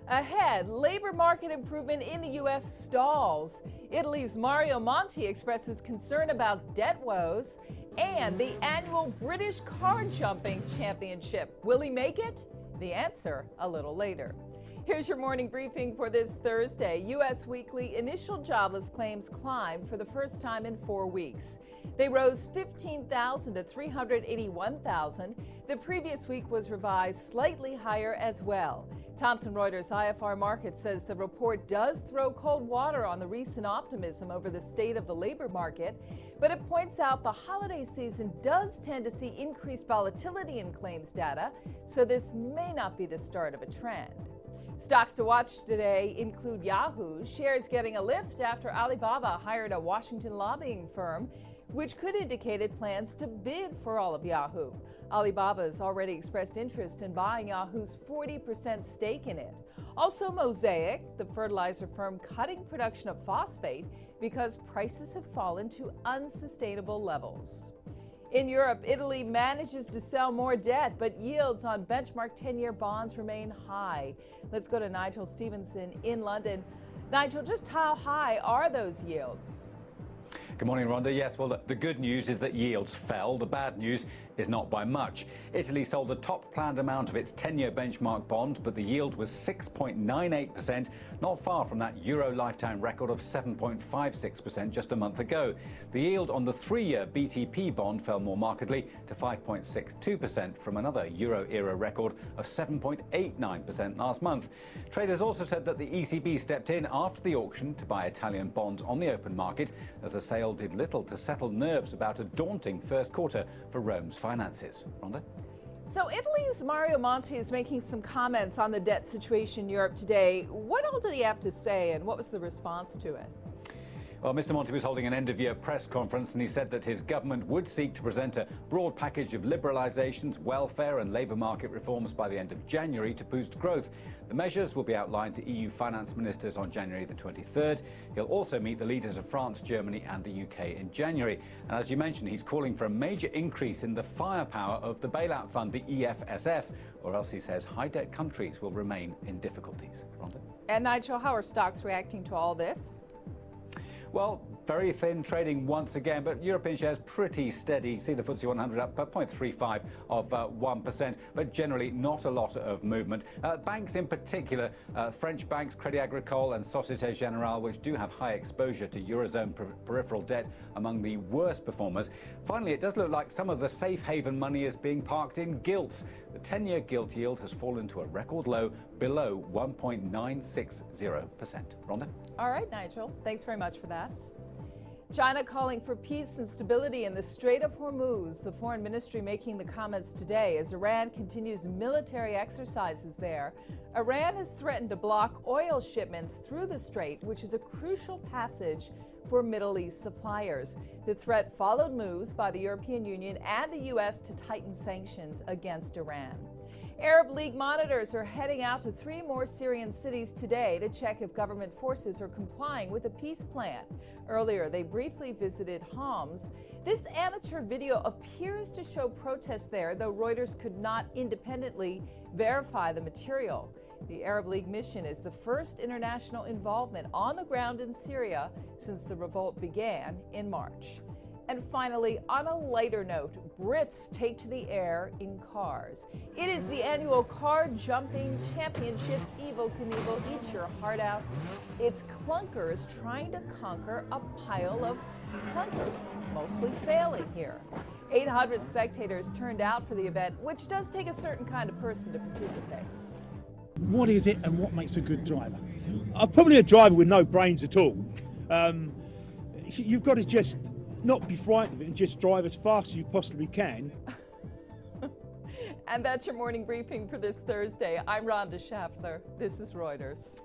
Ahead, labor market improvement in the U.S. stalls. Italy's Mario Monti expresses concern about debt woes. And the annual British car jumping championship. Will he make it? The answer a little later. Here's your morning briefing for this Thursday. U.S. weekly initial jobless claims climbed for the first time in 4 weeks. They rose 15,000 to 381,000. The previous week was revised slightly higher as well. Thomson Reuters IFR Market says the report does throw cold water on the recent optimism over the state of the labor market, but it points out the holiday season does tend to see increased volatility in claims data, so this may not be the start of a trend. Stocks to watch today include Yahoo, shares getting a lift after Alibaba hired a Washington lobbying firm, which could indicate it plans to bid for all of Yahoo. Alibaba has already expressed interest in buying Yahoo's 40% stake in it. Also Mosaic, the fertilizer firm, cutting production of phosphate because prices have fallen to unsustainable levels. In Europe, Italy manages to sell more debt, but yields on benchmark 10-year bonds remain high. Let's go to Nigel Stevenson in London. Nigel, just how high are those yields? Good morning, Rhonda. Yes, well, the good news is that yields fell. The bad news is not by much. Italy sold the top planned amount of its 10-year benchmark bond, but the yield was 6.98%, not far from that Euro lifetime record of 7.56% just a month ago. The yield on the 3-year BTP bond fell more markedly to 5.62% from another Euro-era record of 7.89% last month. Traders also said that the ECB stepped in after the auction to buy Italian bonds on the open market, as the sale did little to settle nerves about a daunting first quarter for Rome's finances. Rhonda? So Italy's Mario Monti is making some comments on the debt situation in Europe today. What all did he have to say, and what was the response to it? Well, Mr. Monti was holding an end-of-year press conference, and he said that his government would seek to present a broad package of liberalisations, welfare and labour market reforms by the end of January to boost growth. The measures will be outlined to EU finance ministers on January the 23rd. He'll also meet the leaders of France, Germany and the UK in January. And as you mentioned, he's calling for a major increase in the firepower of the bailout fund, the EFSF, or else he says high-debt countries will remain in difficulties. Rhonda? And Nigel, how are stocks reacting to all this? Well, very thin trading once again, but European shares pretty steady. See the FTSE 100 up 0.35 of 1%, but generally not a lot of movement. Banks in particular, French banks, Crédit Agricole and Société Générale, which do have high exposure to Eurozone peripheral debt, among the worst performers. Finally, it does look like some of the safe haven money is being parked in gilts. The 10-year gilt yield has fallen to a record low below 1.960%. Rhonda? All right, Nigel. Thanks very much for that. China calling for peace and stability in the Strait of Hormuz. The foreign ministry making the comments today as Iran continues military exercises there. Iran has threatened to block oil shipments through the strait, which is a crucial passage for Middle East suppliers. The threat followed moves by the European Union and the U.S. to tighten sanctions against Iran. Arab League monitors are heading out to 3 more Syrian cities today to check if government forces are complying with a peace plan. Earlier, they briefly visited Homs. This amateur video appears to show protests there, though Reuters could not independently verify the material. The Arab League mission is the first international involvement on the ground in Syria since the revolt began in March. And finally, on a lighter note, Brits take to the air in cars. It is the annual car jumping championship. Evel Knievel, eat your heart out. It's clunkers trying to conquer a pile of clunkers, mostly failing here. 800 spectators turned out for the event, which does take a certain kind of person to participate. What is it and what makes a good driver? I'm probably a driver with no brains at all. You've got to just not be frightened of it and just drive as fast as you possibly can. And that's your morning briefing for this Thursday. I'm Rhonda Schaffler. This is Reuters.